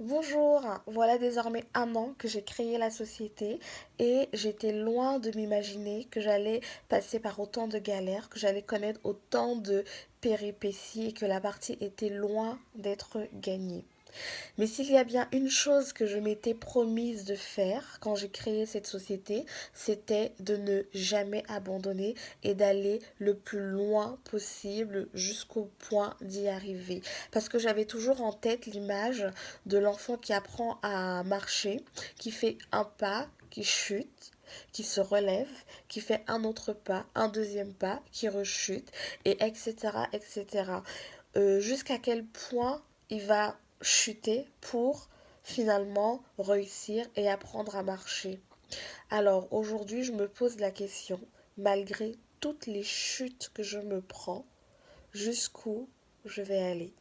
Bonjour, voilà désormais un an que j'ai créé la société et j'étais loin de m'imaginer que j'allais passer par autant de galères, que j'allais connaître autant de péripéties et que la partie était loin d'être gagnée. Mais s'il y a bien une chose que je m'étais promise de faire quand j'ai créé cette société, c'était de ne jamais abandonner et d'aller le plus loin possible jusqu'au point d'y arriver. Parce que j'avais toujours en tête l'image de l'enfant qui apprend à marcher, qui fait un pas, qui chute, qui se relève, qui fait un autre pas, un deuxième pas, qui rechute, et etc. etc. Jusqu'à quel point il va chuter pour finalement réussir et apprendre à marcher. Alors aujourd'hui, je me pose la question, malgré toutes les chutes que je me prends, jusqu'où je vais aller.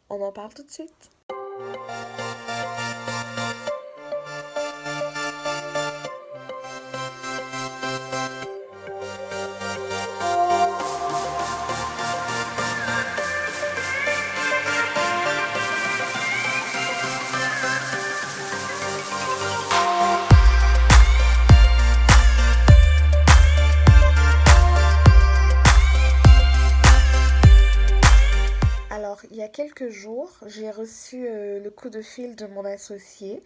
On en parle tout de suite. Alors, il y a quelques jours, j'ai reçu le coup de fil de mon associé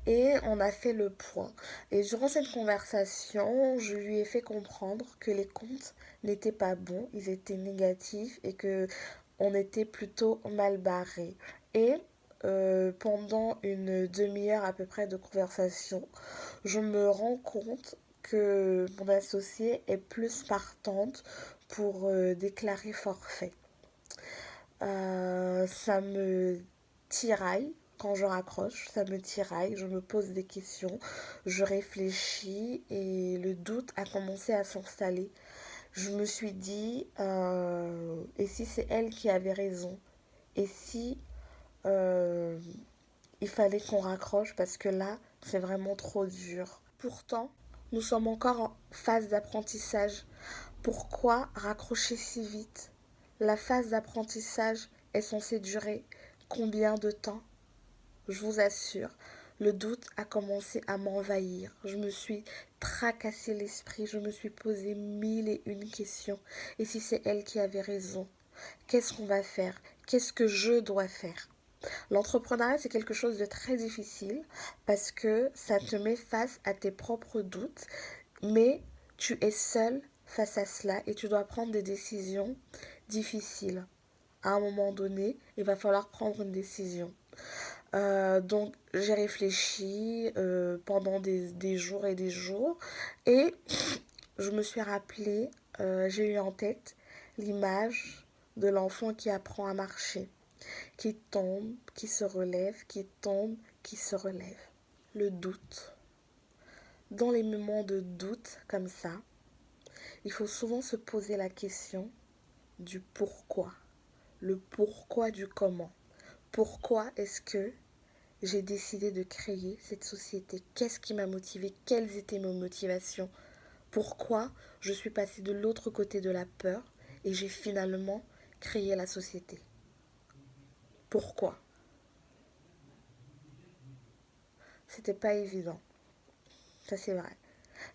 et on a fait le point. Et durant cette conversation, je lui ai fait comprendre que les comptes n'étaient pas bons, ils étaient négatifs et que on était plutôt mal barré. Et pendant une demi-heure à peu près de conversation, je me rends compte que mon associé est plus partante pour déclarer forfait. Ça me tiraille quand je raccroche, ça me tiraille, je me pose des questions, je réfléchis et le doute a commencé à s'installer. Je me suis dit, et si c'est elle qui avait raison? Et si euh, il fallait qu'on raccroche parce que là, c'est vraiment trop dur. Pourtant, nous sommes encore en phase d'apprentissage. Pourquoi raccrocher si vite? La phase d'apprentissage est censée durer combien de temps? Je vous assure, le doute a commencé à m'envahir. Je me suis tracassé l'esprit, je me suis posé mille et une questions. Et si c'est elle qui avait raison? Qu'est-ce qu'on va faire? Qu'est-ce que je dois faire? L'entrepreneuriat, c'est quelque chose de très difficile parce que ça te met face à tes propres doutes, mais tu es seul face à cela et tu dois prendre des décisions difficiles. À un moment donné, il va falloir prendre une décision. Donc j'ai réfléchi pendant des jours et des jours et je me suis rappelé, j'ai eu en tête l'image de l'enfant qui apprend à marcher, qui tombe, qui se relève, qui tombe, qui se relève. Le doute. Dans les moments de doute comme ça, il faut souvent se poser la question du pourquoi. Le pourquoi du comment. Pourquoi est-ce que j'ai décidé de créer cette société? Qu'est-ce qui m'a motivé? Quelles étaient mes motivations? Pourquoi je suis passée de l'autre côté de la peur et j'ai finalement créé la société? Pourquoi? C'était pas évident. Ça c'est vrai.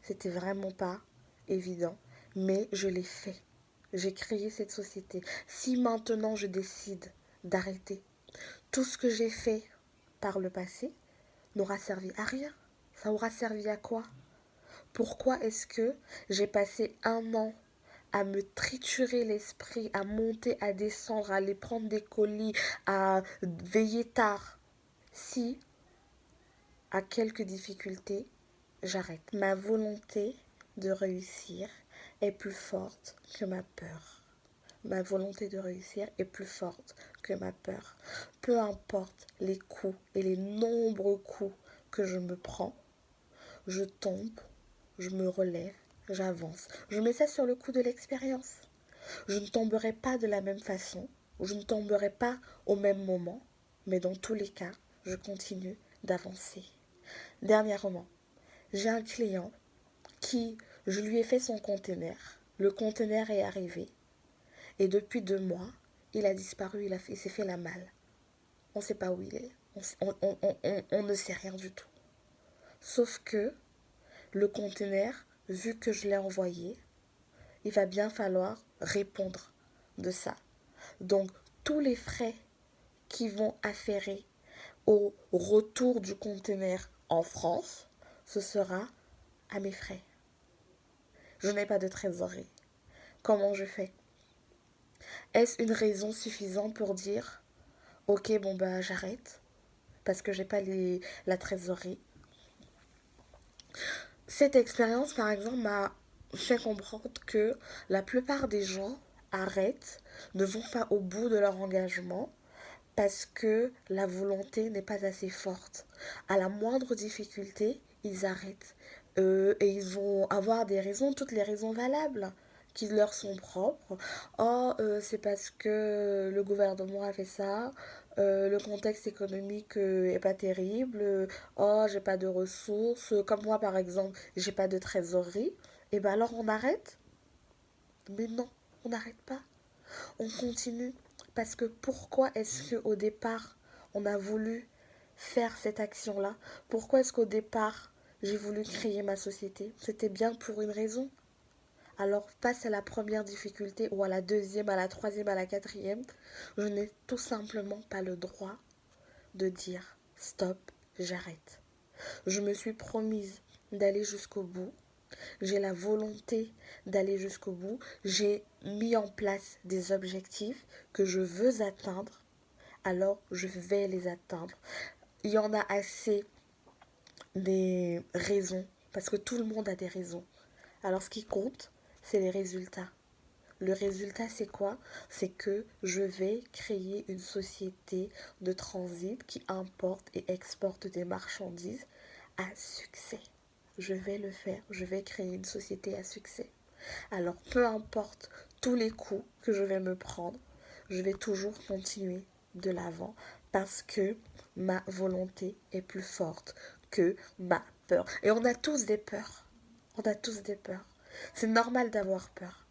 C'était vraiment pas évident. Mais je l'ai fait. J'ai créé cette société. Si maintenant je décide d'arrêter, tout ce que j'ai fait par le passé n'aura servi à rien. Ça aura servi à quoi? Pourquoi est-ce que j'ai passé un an à me triturer l'esprit, à monter, à descendre, à aller prendre des colis, à veiller tard, si, à quelques difficultés, j'arrête? Ma volonté de réussir est plus forte que ma peur. Ma volonté de réussir est plus forte que ma peur. Peu importe les coups et les nombreux coups que je me prends, je tombe, je me relève, j'avance. Je mets ça sur le coup de l'expérience. Je ne tomberai pas de la même façon, je ne tomberai pas au même moment, mais dans tous les cas, je continue d'avancer. Dernièrement, j'ai un client qui, je lui ai fait son conteneur. Le conteneur est arrivé et depuis 2 mois, il a disparu, il s'est fait la malle. On ne sait pas où il est. On ne sait rien du tout. Sauf que le conteneur, vu que je l'ai envoyé, il va bien falloir répondre de ça. Donc, tous les frais qui vont afférer au retour du conteneur en France, ce sera à mes frais. Je n'ai pas de trésorerie. Comment je fais? Est-ce une raison suffisante pour dire ok, bon bah j'arrête parce que j'ai pas la trésorerie? Cette expérience, par exemple, m'a fait comprendre que la plupart des gens arrêtent, ne vont pas au bout de leur engagement parce que la volonté n'est pas assez forte. À la moindre difficulté, ils arrêtent. Et ils vont avoir des raisons, toutes les raisons valables qui leur sont propres. Oh, c'est parce que le gouvernement a fait ça. Le contexte économique est pas terrible. Oh, j'ai pas de ressources. Comme moi, par exemple, j'ai pas de trésorerie. Et ben alors on arrête? Mais non, on n'arrête pas. On continue. Parce que pourquoi est-ce qu'au départ, on a voulu faire cette action-là? Pourquoi est-ce qu'au départ, j'ai voulu créer ma société? C'était bien pour une raison. Alors, face à la première difficulté, ou à la deuxième, à la troisième, à la quatrième, je n'ai tout simplement pas le droit de dire stop, j'arrête. Je me suis promise d'aller jusqu'au bout. J'ai la volonté d'aller jusqu'au bout. J'ai mis en place des objectifs que je veux atteindre. Alors, je vais les atteindre. Il y en a assez des raisons, parce que tout le monde a des raisons. Alors, ce qui compte, c'est les résultats. Le résultat, c'est quoi? C'est que je vais créer une société de transit qui importe et exporte des marchandises à succès. Je vais le faire. Je vais créer une société à succès. Alors, peu importe tous les coups que je vais me prendre, je vais toujours continuer de l'avant parce que ma volonté est plus forte que ma peur. Et on a tous des peurs. On a tous des peurs. C'est normal d'avoir peur.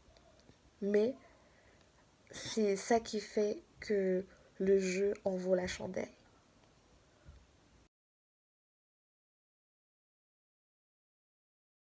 Mais c'est ça qui fait que le jeu en vaut la chandelle.